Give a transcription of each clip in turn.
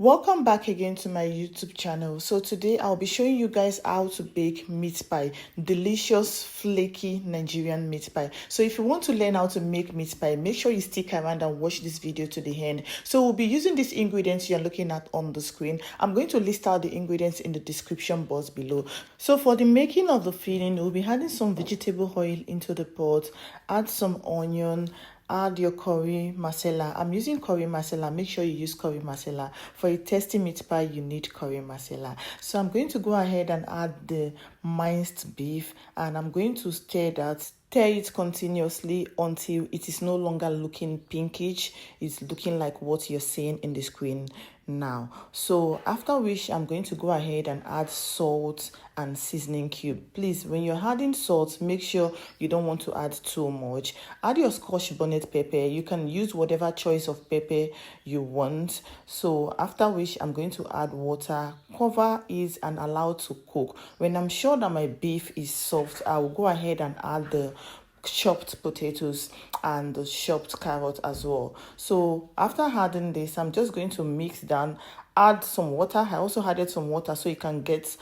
Welcome back again to my YouTube channel. So today I'll be showing you guys how to bake meat pie, delicious flaky Nigerian meat pie. So if you want to learn how to make meat pie, make sure you stick around and watch this video to the end. So we'll be using these ingredients you're looking at on the screen. I'm going to list out the ingredients in the description box below. So for the making of the filling, we'll be adding some vegetable oil into the pot, add some onion, add your curry masela. I'm using curry masela. Make sure you use curry masela. For a tasty meat pie, you need curry masela. So I'm going to go ahead and add the minced beef, and I'm going to stir it continuously until it is no longer looking pinkish. It's looking like what you're seeing in the screen now. So after which, I'm going to go ahead and add salt and seasoning cube. Please, when you're adding salt, make sure you don't want to add too much. Add your Scotch bonnet pepper. You can use whatever choice of pepper you want. So after which, I'm going to add water, cover it and allow it to cook. When I'm sure that my beef is soft, I will go ahead and add the chopped potatoes and the chopped carrot as well. So after adding this, I'm just going to mix down, add some water. I also added some water so it can get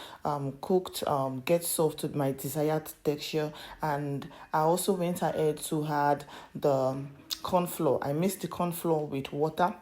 cooked, get soft to my desired texture. And I also went ahead to add the corn flour. I mixed the corn flour with water.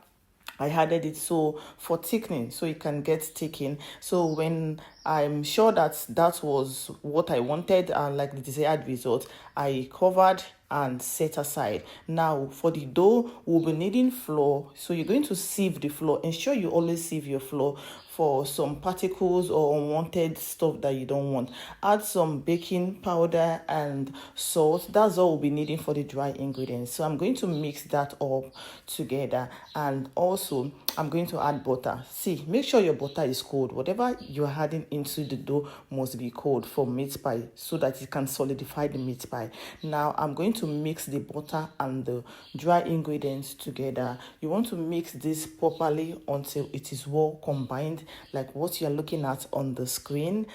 I added it so for thickening, so it can get thickened. So when I'm sure that that was what I wanted and like the desired result, I covered and set aside. Now for the dough, we'll be needing flour. So you're going to sieve the flour. Ensure you always sieve your flour for some particles or unwanted stuff that you don't want. Add some baking powder and salt. That's all we'll be needing for the dry ingredients. So I'm going to mix that up together, and also I'm going to add butter. See, make sure your butter is cold. Whatever you're adding into the dough must be cold for meat pie so that it can solidify the meat pie. Now I'm going to mix the butter and the dry ingredients together. You want to mix this properly until it is well combined, like what you're looking at on the screen.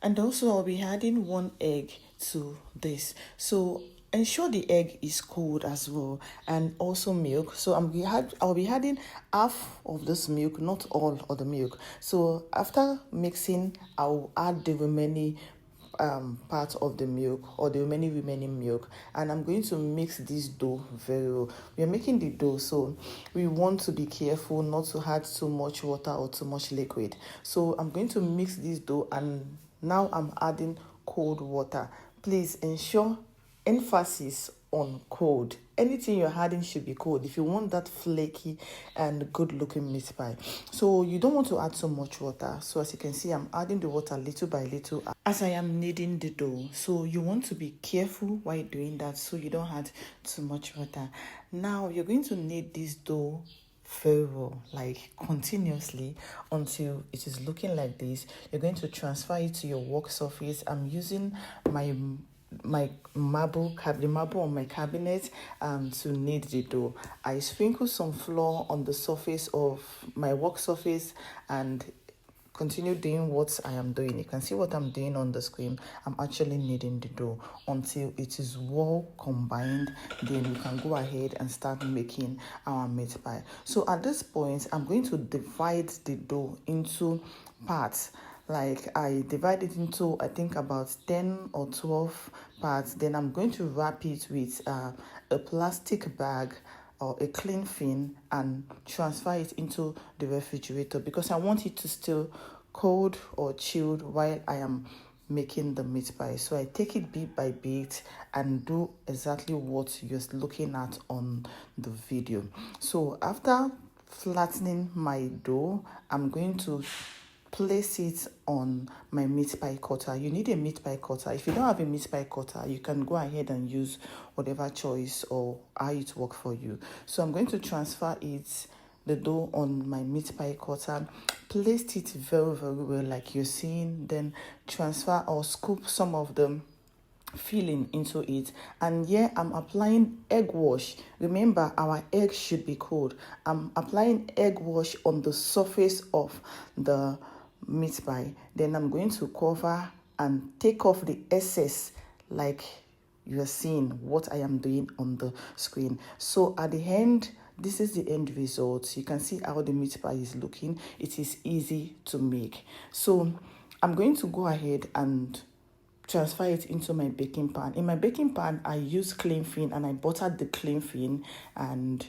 And also I'll be adding 1 egg to this. So ensure the egg is cold as well, and also milk. So I'll be adding half of this milk, not all of the milk. So after mixing, I'll add the remaining part of the milk, or the remaining milk, and I'm going to mix this dough very well. We are making the dough, so we want to be careful not to add too much water or too much liquid. So I'm going to mix this dough, and now I'm adding cold water. Please ensure emphasis on cold. Anything you're adding should be cold if you want that flaky and good looking meat pie. So you don't want to add so much water. So as you can see, I'm adding the water little by little as I am kneading the dough. So you want to be careful while doing that so you don't add too much water. Now you're going to knead this dough very well, like continuously, until it is looking like this. You're going to transfer it to your work surface. I'm using my marble on my cabinet to knead the dough. I sprinkle some flour on the surface of my work surface and continue doing what I am doing. You can see what I'm doing on the screen. I'm actually kneading the dough until it is well combined. Then you can go ahead and start making our meat pie. So at this point, I'm going to divide the dough into parts. Like I divide it into, I think, about 10 or 12 parts. Then I'm going to wrap it with a plastic bag or a clean film and transfer it into the refrigerator, because I want it to still cold or chilled while I am making the meat pie. So I take it bit by bit and do exactly what you're looking at on the video. So after flattening my dough, I'm going to place it on my meat pie cutter. You need a meat pie cutter. If you don't have a meat pie cutter, you can go ahead and use whatever choice or how it works for you. So I'm going to transfer the dough on my meat pie cutter, place it very, very well like you're seeing, then transfer or scoop some of the filling into it. And here I'm applying egg wash. Remember, our egg should be cold. I'm applying egg wash on the surface of the meat pie. Then I'm going to cover and take off the excess, like you are seeing what I am doing on the screen. So at the end, this is the end result. You can see how the meat pie is looking. It is easy to make. So I'm going to go ahead and transfer it into my baking pan. In my baking pan, I use cling film and I buttered the cling film, and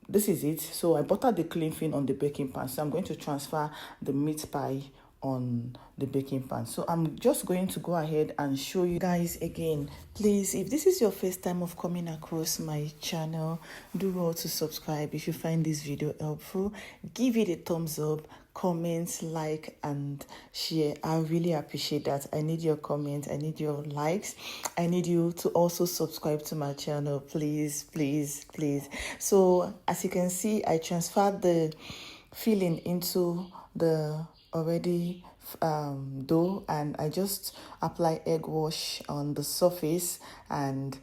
this is it. So I buttered the cling film on the baking pan. So I'm going to transfer the meat pie on the baking pan. So I'm just going to go ahead and show you guys again. Please, if this is your first time of coming across my channel, do well to subscribe. If you find this video helpful, give it a thumbs up, comment, like, and share. I really appreciate that. I need your comments, I need your likes, I need you to also subscribe to my channel, please, please, please. So as you can see, I transferred the filling into the already dough, and I just apply egg wash on the surface and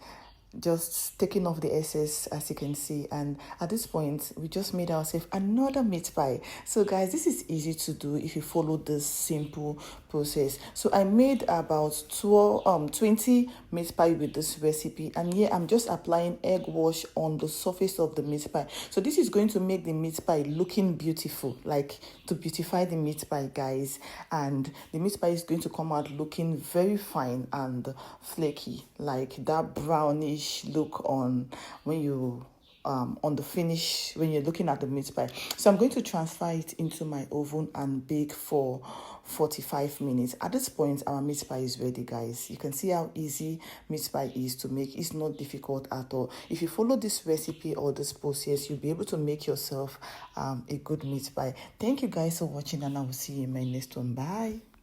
just taking off the excess, as you can see. And at this point, we just made ourselves another meat pie. So guys, this is easy to do if you follow this simple process. So I made about 20 meat pie with this recipe, and here I'm just applying egg wash on the surface of the meat pie. So this is going to make the meat pie looking beautiful, like to beautify the meat pie, guys. And the meat pie is going to come out looking very fine and flaky, like that brownish look on when you on the finish when you're looking at the meat pie. So I'm going to transfer it into my oven and bake for 45 minutes. At this point, our meat pie is ready, guys. You can see how easy meat pie is to make. It's not difficult at all. If you follow this recipe or this process, you'll be able to make yourself a good meat pie. Thank you guys for watching, and I will see you in my next one. Bye.